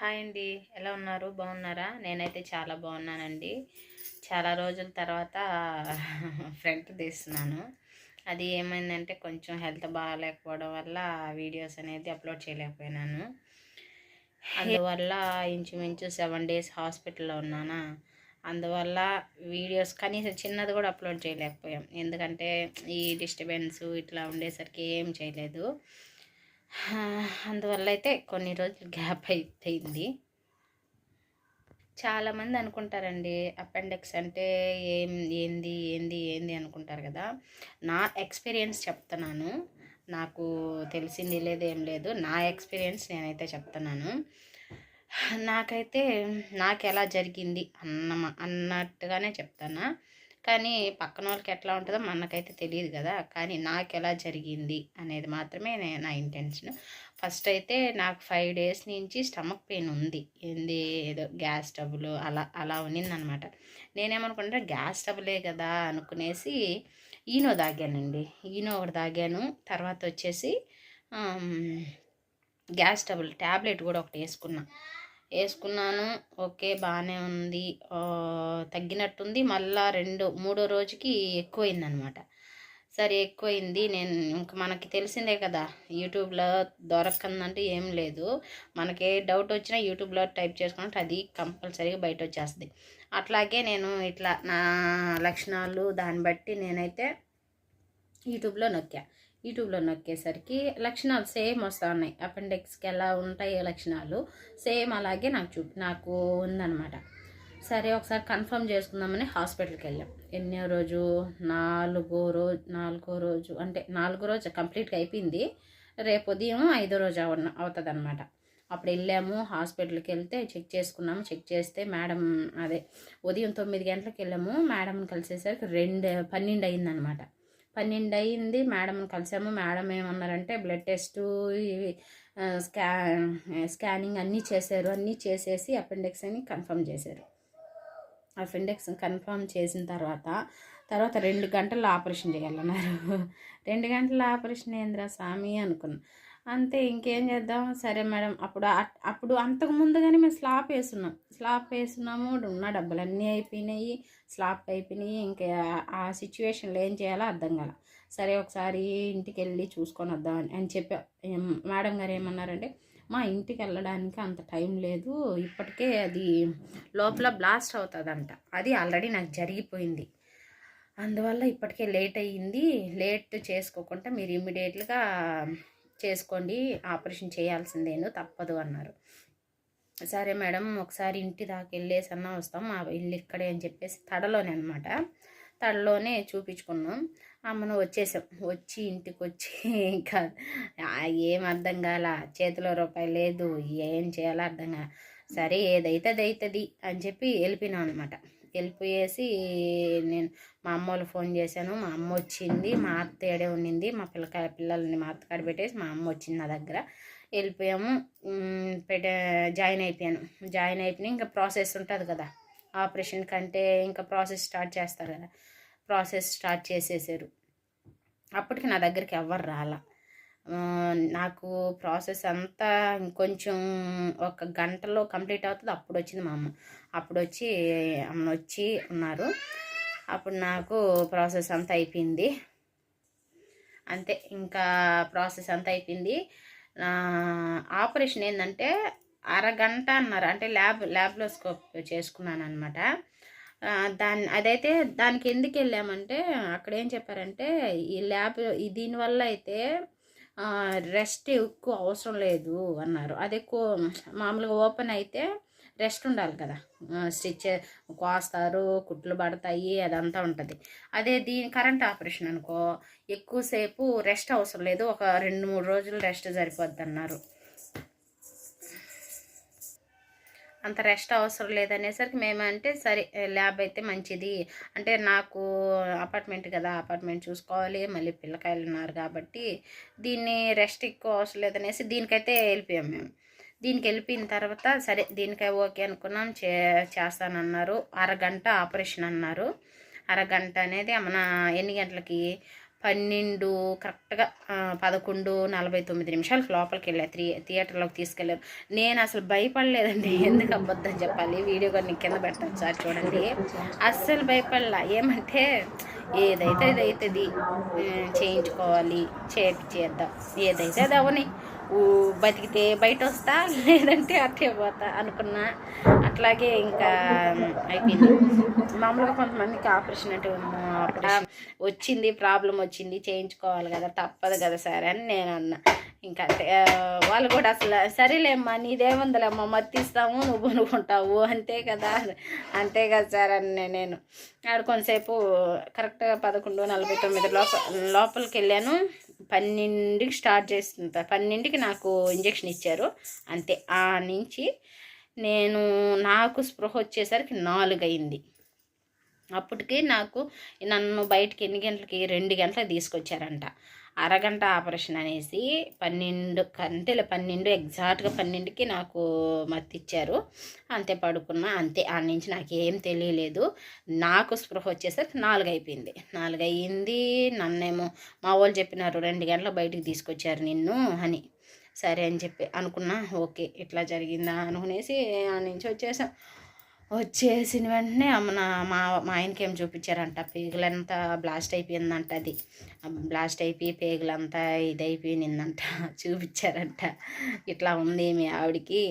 Hi అండి. ఎలా ఉన్నారు? బాగున్నారా? నేనైతే చాలా బాగున్నానండి. చాలా రోజుల తర్వాత ఫ్రంట్ తీస్తున్నాను. అది ఏమైందంటే కొంచెం హెల్త్ బాగాలేకపోవడం వల్ల వీడియోస్ అనేది అప్లోడ్ చేయలేకపోయినాను. అందువల్ల ఇంచుమించు 7 డేస్ హాస్పిటల్లో ఉన్నానా, అందువల్ల వీడియోస్ కనీసం చిన్నది కూడా అప్లోడ్ చేయలేకపోయాం. ఎందుకంటే ఈ డిస్టర్బెన్స్ ఇట్లా ఉండేసరికి ఏం చేయలేదు. అందువల్ల అయితే కొన్ని రోజులు గ్యాప్ అయిపోయింది. చాలామంది అనుకుంటారండి అపెండిక్స్ అంటే ఏంది ఏంది ఏంది అనుకుంటారు కదా. నా ఎక్స్పీరియన్స్ చెప్తున్నాను. నాకు తెలిసింది లేదేం లేదు, నా ఎక్స్పీరియన్స్ నేనైతే చెప్తున్నాను. నాకైతే నాకు ఎలా జరిగింది అన్నట్టుగానే చెప్తాను. కానీ పక్కన వాళ్ళకి ఎట్లా ఉంటుందో మనకైతే తెలియదు కదా. కానీ నాకు ఎలా జరిగింది అనేది మాత్రమే నా ఇంటెన్షన్. ఫస్ట్ అయితే నాకు 5 డేస్ నుంచి స్టమక్ పెయిన్ ఉంది. ఏంది ఏదో గ్యాస్ ట్రబుల్ అలా అలా ఉన్నిందనమాట. నేనేమనుకుంటే గ్యాస్ ట్రబులే కదా అనుకునేసి ఈనో తాగానండి. ఈనో ఒకటి తాగాను. తర్వాత వచ్చేసి గ్యాస్ ట్రబుల్ ట్యాబ్లెట్ కూడా ఒకటి వేసుకున్నాను. ఓకే, బాగానే ఉంది, తగ్గినట్టుంది. మళ్ళా మూడో రోజుకి ఎక్కువైందనమాట. సరే, ఎక్కువైంది. నేను ఇంక మనకి తెలిసిందే కదా, యూట్యూబ్లో దొరకందంటూ ఏం లేదు. మనకి డౌట్ వచ్చినా యూట్యూబ్లో టైప్ చేసుకుంటే అది కంపల్సరీగా బయట వచ్చేస్తుంది. అట్లాగే నేను ఇట్లా నా లక్షణాలు దాన్ని బట్టి నేనైతే యూట్యూబ్లో నొక్కేసరికి లక్షణాలు సేమ్ వస్తూ ఉన్నాయి. అపెండిక్స్కి ఎలా ఉంటాయి లక్షణాలు సేమ్ అలాగే నాకు ఉందన్నమాట. సరే, ఒకసారి కన్ఫర్మ్ చేసుకుందామని హాస్పిటల్కి వెళ్ళాం. ఎన్నో రోజు నాలుగో రోజు అంటే 4 రోజు కంప్లీట్గా అయిపోయింది. రేపు ఉదయం 5వ రోజు అవుతుంది అనమాట. అప్పుడు వెళ్ళాము హాస్పిటల్కి. వెళ్తే చెక్ చేసుకున్నాము. చెక్ చేస్తే మేడం ఉదయం 9 గంటలకు వెళ్ళాము. మేడంని కలిసేసరికి 12 అయిందనమాట. 12 అయింది. మేడంని కలిసాము. మేడం ఏమన్నారంటే బ్లడ్ టెస్టు ఇవి స్కానింగ్ అన్నీ చేశారు. అన్నీ చేసేసి అపెండిక్స్ అని కన్ఫర్మ్ చేశారు. అపెండిక్స్ కన్ఫర్మ్ చేసిన తర్వాత 2 గంటల్లో ఆపరేషన్ చేయాలన్నారు. 2 గంటల ఆపరేషన్ ఏంద్రా స్వామి అనుకున్నాం. అంతే, ఇంకేం చేద్దాం. సరే మేడం, అప్పుడు అంతకు ముందుగానే మేము స్లాబ్ వేస్తున్నాము. ఉన్న డబ్బులన్నీ అయిపోయినాయి, స్లాబ్ అయిపోయినాయి. ఇంకా ఆ సిచ్యువేషన్లో ఏం చేయాలో అర్థం కాల. సరే, ఒకసారి ఇంటికి వెళ్ళి చూసుకొని వద్దాం అని చెప్పి మేడం గారు ఏమన్నారంటే, మా ఇంటికి వెళ్ళడానికి అంత టైం లేదు, ఇప్పటికే అది లోపల బ్లాస్ట్ అవుతుందంట. అది ఆల్రెడీ నాకు జరిగిపోయింది. అందువల్ల ఇప్పటికే లేట్ అయ్యింది. లేట్ చేసుకోకుండా మీరు ఇమ్మీడియట్గా చేసుకోండి, ఆపరేషన్ చేయాల్సిందేనో తప్పదు అన్నారు. సరే మేడం, ఒకసారి ఇంటి దాకా వెళ్ళేసన్నా వస్తాం, మా ఇల్లు ఇక్కడే అని చెప్పేసి తడలోనే చూపించుకున్నాం. అమ్మను వచ్చేసాం. ఇంటికి వచ్చి ఇంకా ఏం అర్థం కాల, చేతిలో రూపాయి లేదు, ఏం చేయాలో అర్థం కాల. సరే, ఏదైతే అది అవుతుంది అని చెప్పి వెళ్ళిపోయినాం అనమాట. వెళ్ళిపోయేసి నేను మా అమ్మ వాళ్ళు ఫోన్ చేశాను. మా అమ్మ వచ్చింది. మా అత్త ఏడే ఉండింది. మా పిల్లల్ని మా అత్త కాడ పెట్టేసి మా అమ్మ వచ్చింది నా దగ్గర. వెళ్ళిపోయాము. జాయిన్ అయిపోయినాయి. ఇంకా ప్రాసెస్ ఉంటుంది కదా, ఆపరేషన్ కంటే ఇంకా ప్రాసెస్ స్టార్ట్ చేస్తారు కదా. ప్రాసెస్ స్టార్ట్ చేసేసారు. అప్పటికి నా దగ్గరికి ఎవ్వరు రాలా. నాకు ప్రాసెస్ అంతా ఇంకొంచెం 1 గంటలో కంప్లీట్ అవుతుంది. అప్పుడు వచ్చింది మా అమ్మ. అమ్మ వచ్చి ఉన్నారు. అప్పుడు నాకు ప్రాసెస్ అంతా అయిపోయింది. అంతే, ఇంకా ప్రాసెస్ అంతా అయిపోయింది. ఆపరేషన్ ఏంటంటే అరగంట అన్నారు. అంటే ల్యాబ్లో స్కోప్ చేసుకున్నాను అనమాట. దానికి ఎందుకు వెళ్ళామంటే అక్కడ ఏం చెప్పారంటే, ఈ దీనివల్ల అయితే రెస్ట్ ఎక్కువ అవసరం లేదు అన్నారు. అది ఎక్కువ మామూలుగా ఓపెన్ అయితే రెస్ట్ ఉండాలి కదా, స్టిచ్ కోస్తారు, కుట్లు పడతాయి, అదంతా ఉంటుంది. అదే కరెంట్ ఆపరేషన్ అనుకో, ఎక్కువసేపు రెస్ట్ అవసరం లేదు, ఒక 2-3 రోజులు రెస్ట్ సరిపోద్ది అన్నారు. అంత రెస్ట్ అవసరం లేదనేసరికి మేమంటే సరే, ల్యాబ్ అయితే మంచిది అంటే, నాకు అపార్ట్మెంట్ చూసుకోవాలి, మళ్ళీ పిల్లకాయలు ఉన్నారు కాబట్టి దీన్ని రెస్ట్ ఎక్కువ అవసరం లేదనేసి దీనికైతే వెళ్ళిపోయాం మేము. దీనికి వెళ్ళిపోయిన తర్వాత సరే, దీనికై ఓకే అనుకున్నాం. చేస్తానన్నారు. అరగంట ఆపరేషన్ అన్నారు. అరగంట అనేది మన ఎన్ని గంటలకి 12 కరెక్ట్గా 11:49 లోపలికి వెళ్ళా. థియేటర్లోకి తీసుకెళ్ళారు. నేను అసలు భయపడలేదండి. ఎందుకు అబద్ధం చెప్పాలి, వీడియో కొన్ని కింద పెడతాను సార్ చూడండి. అస్సలు భయపడలా. ఏమంటే ఏదైతే అది అవుతుంది, చేయించుకోవాలి, చేద్దాం, ఏదైతే అది అవని, బతికితే బయట వస్తా, లేదంటే అట్టే పోతా అనుకున్నా. అట్లాగే ఇంకా అయిపోయింది. మామూలుగా కొంతమందికి ఆపరేషన్ అంటే వచ్చింది, ప్రాబ్లం వచ్చింది, చేయించుకోవాలి కదా, తప్పదు కదా సార్ అని నేను అన్నా. ఇంకా వాళ్ళు కూడా అసలు సరేలేమ్మా నీదేముందిలేమ్మా మర్తిస్తాము, నువ్వు అనుకుంటావు, అంతే కదా సార్ అని నేను ఆడ కొంతసేపు కరెక్ట్గా 11:49 లోపలికి వెళ్ళాను. 12కి స్టార్ట్ చేస్తుంటా. 12కి నాకు ఇంజక్షన్ ఇచ్చారు. అంతే. ఆ నుంచి నాకు స్పృహ వచ్చేసరికి 4 అయింది. అప్పటికి నన్ను బయటికి ఎన్ని గంటలకి 2 గంటలకు తీసుకొచ్చారంట. అరగంట ఆపరేషన్ అనేసి 12 ఎగ్జాక్ట్గా 12కి నాకు మత్తిచ్చారు. అంతే పడుకున్నా. అంతే. ఆ నుంచి నాకేం తెలియలేదు. నాకు స్పృహ వచ్చేసరికి 4 అయిపోయింది. 4 అయ్యింది. నన్నేమో మా వాళ్ళు చెప్పినారు 2 గంటలకు బయటికి తీసుకొచ్చారు నిన్ను అని. సరే అని చెప్పి అనుకున్నా. ఓకే ఇట్లా జరిగిందా అనుకునేసి ఆ నుంచి వచ్చేసిన వెంటనే మా ఆయనకి ఏం చూపించారంట, పేగులంతా బ్లాస్ట్ అయిపోయిందంట. అది బ్లాస్ట్ అయిపోయి పేగులంతా ఇదైపోయిందంట. చూపించారంట. ఇట్లా ఉంది మీ ఆవిడికి,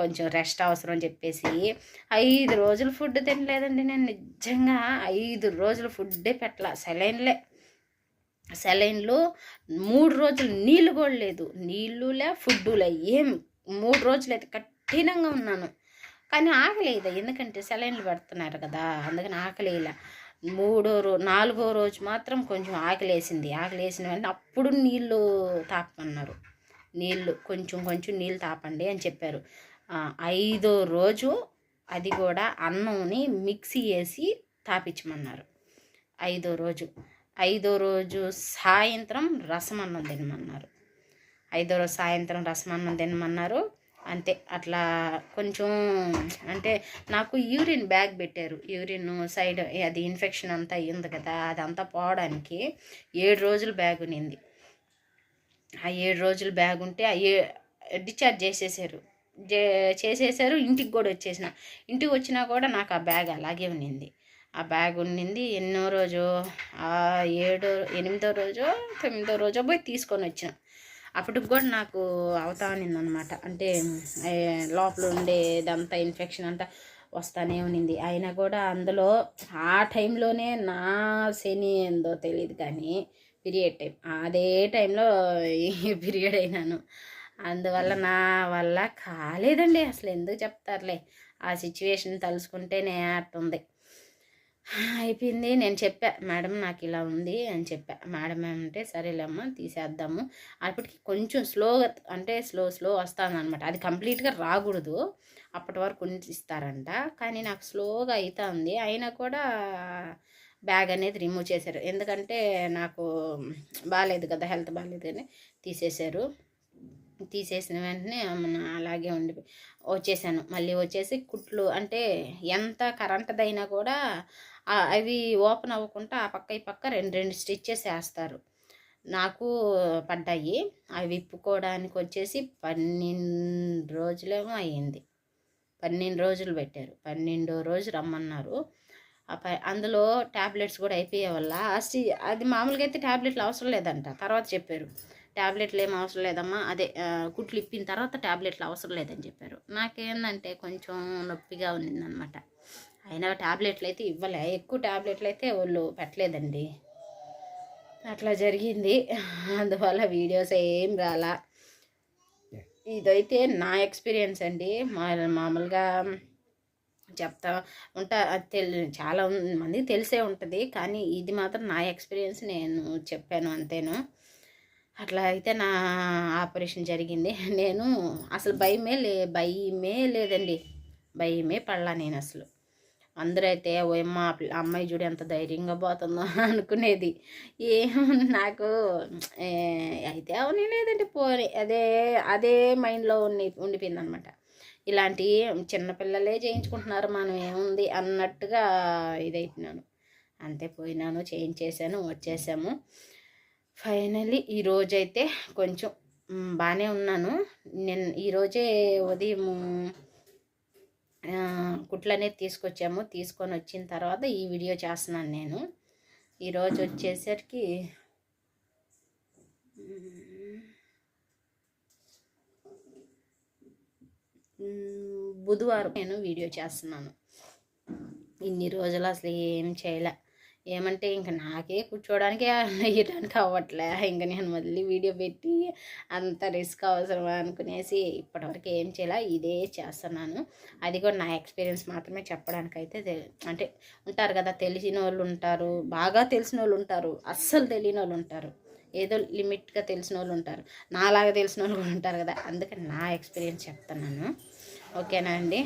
కొంచెం రెస్ట్ అవసరం అని చెప్పేసి 5 రోజులు ఫుడ్ తినలేదండి నేను. నిజంగా 5 రోజులు ఫుడ్డే పెట్టలా. సెలైన్లు 3 రోజులు నీళ్ళు కూడా లేదు. నీళ్ళులే ఫుడ్డులే ఏం 3 రోజులు అయితే కఠినంగా ఉన్నాను. కానీ ఆకలేదా, ఎందుకంటే సెలైన్లు పెడుతున్నారు కదా, అందుకని ఆకలేలా. 4వ రోజు మాత్రం కొంచెం ఆకలేసిన వెంటనే అప్పుడు నీళ్ళు తాపమన్నారు. కొంచెం నీళ్ళు తాపండి అని చెప్పారు. 5వ రోజు అది కూడా అన్నంని మిక్సీ వేసి తాపించమన్నారు. 5వ రోజు సాయంత్రం రసం అన్నం తినమన్నారు. 5వ రోజు సాయంత్రం రసం అన్నం తినమన్నారు. అంతే. అట్లా కొంచెం అంటే నాకు యూరిన్ బ్యాగ్ పెట్టారు. యూరిన్ సైడ్ అది ఇన్ఫెక్షన్ అంతా అయ్యింది కదా, అదంతా పోవడానికి 7 రోజులు బ్యాగ్ ఉన్నింది. ఆ 7 రోజులు బ్యాగ్ ఉంటే డిశ్చార్జ్ చేసేసారు. ఇంటికి కూడా వచ్చేసిన. ఇంటికి వచ్చినా కూడా నాకు ఆ బ్యాగ్ అలాగే ఉన్నింది. ఆ బ్యాగ్ ఉన్నింది. ఎన్నో రోజు 8వ రోజు 9వ రోజు పోయి తీసుకొని వచ్చిన. అప్పటికి కూడా నాకు అవుతా ఉన్నిందనమాట. అంటే లోపల ఉండేదంతా ఇన్ఫెక్షన్ అంతా వస్తానే ఉన్నింది. అయినా కూడా అందులో ఆ టైంలోనే నా శని ఏందో తెలియదు కానీ పీరియడ్ టైం, అదే టైంలో పీరియడ్ అయినాను. అందువల్ల నా వల్ల కాలేదండి. అసలు ఎందుకు చెప్తారులే, ఆ సిచ్యువేషన్ తలుసుకుంటేనే అట్టుంది. అయిపోయింది. నేను చెప్పా, మేడం నాకు ఇలా ఉంది అని చెప్పా. మేడం ఏమంటే సరేలేమ్మా తీసేద్దాము. అప్పటికి కొంచెం స్లోగా, అంటే స్లో వస్తుందన్నమాట. అది కంప్లీట్గా రాకూడదు, అప్పటి వరకు ఉంచిస్తారంట. కానీ నాకు స్లోగా అవుతుంది. అయినా కూడా బ్యాగ్ అనేది రిమూవ్ చేశారు. ఎందుకంటే నాకు బాగాలేదు కదా, హెల్త్ బాగాలేదు అని తీసేశారు. తీసేసిన వెంటనే అలాగే వచ్చేసాను. మళ్ళీ వచ్చేసి కుట్లు, అంటే ఎంత కరెంట్దైనా కూడా అవి ఓపెన్ అవ్వకుండా ఆ పక్క ఈ పక్క 2 స్టిచ్చెస్ వేస్తారు. నాకు పడ్డాయి. అవి విప్పుకోవడానికి వచ్చేసి 12 రోజులేమో అయ్యింది. 12 రోజులు పెట్టారు. 12వ రోజు రమ్మన్నారు. అందులో ట్యాబ్లెట్స్ కూడా అయిపోయే వల్ల అది మామూలుగా అయితే ట్యాబ్లెట్లు అవసరం లేదంట. తర్వాత చెప్పారు ట్యాబ్లెట్లు ఏం అవసరం లేదమ్మా, అదే కుట్లు ఇప్పిన తర్వాత ట్యాబ్లెట్లు అవసరం లేదని చెప్పారు. నాకేందంటే కొంచెం నొప్పిగా ఉన్నిందనమాట. అయినా ట్యాబ్లెట్లు అయితే ఇవ్వలే, ఎక్కువ ట్యాబ్లెట్లు అయితే వాళ్ళు పెట్టలేదండి. అట్లా జరిగింది. అందువల్ల వీడియోస్ ఏం రాలా. ఇదైతే నా ఎక్స్పీరియన్స్ అండి. మామూలుగా చెప్తా చాలా మందికి తెలిసే ఉంటుంది, కానీ ఇది మాత్రం నా ఎక్స్పీరియన్స్ నేను చెప్పాను అంతేను. అట్లా అయితే నా ఆపరేషన్ జరిగింది. నేను అసలు భయమే లేదండి, భయమే పడలా నేను అసలు. అందరూ అయితే ఓ అమ్మాయి చూడు ఎంత ధైర్యంగా పోతుందో అనుకునేది. నాకు అయితే అవన్నీ లేదండి, పోనీ అదే మైండ్లో ఉండిపోయింది అనమాట. ఇలాంటి చిన్నపిల్లలే చేయించుకుంటున్నారు, మనం ఏముంది అన్నట్టుగా ఇదైపోయినాను. అంతే. పోయినాను, చేయించేసాను, వచ్చేసాము. ఫైనల్లీ ఈరోజైతే కొంచెం బాగానే ఉన్నాను. నేను ఈరోజే ఉదయం కుట్లనేది తీసుకొని వచ్చిన తర్వాత ఈ వీడియో చేస్తున్నాను నేను. ఈరోజు వచ్చేసరికి బుధవారం నేను వీడియో చేస్తున్నాను. ఇన్ని రోజులు అసలు ఏం చేయలే. ఏమంటే ఇంక నాకే కూర్చోవడానికి వేయడానికి అవ్వట్లే. ఇంక నేను మళ్ళీ వీడియో పెట్టి అంత రిస్క్ అవసరమా అనుకునేసి ఇప్పటివరకు ఏం చేయాల, ఇదే చేస్తున్నాను. అది కూడా నా ఎక్స్పీరియన్స్ మాత్రమే చెప్పడానికైతే అంటే ఉంటారు కదా, తెలిసిన వాళ్ళు ఉంటారు, బాగా తెలిసిన వాళ్ళు ఉంటారు, అస్సలు తెలియని వాళ్ళు ఉంటారు, ఏదో లిమిట్గా తెలిసిన వాళ్ళు ఉంటారు, నాలాగా తెలిసిన వాళ్ళు కూడా ఉంటారు కదా. అందుకని నా ఎక్స్పీరియన్స్ చెప్తున్నాను. ఓకేనా అండి?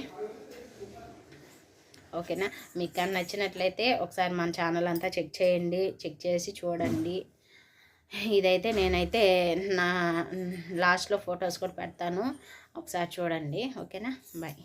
ఓకేనా? మీకు కానీ నచ్చినట్లయితే ఒకసారి మన ఛానల్ అంతా చెక్ చేయండి, చెక్ చేసి చూడండి. ఇదైతే నేనైతే నా లాస్ట్లో ఫొటోస్ కూడా పెడతాను, ఒకసారి చూడండి. ఓకేనా? బాయ్.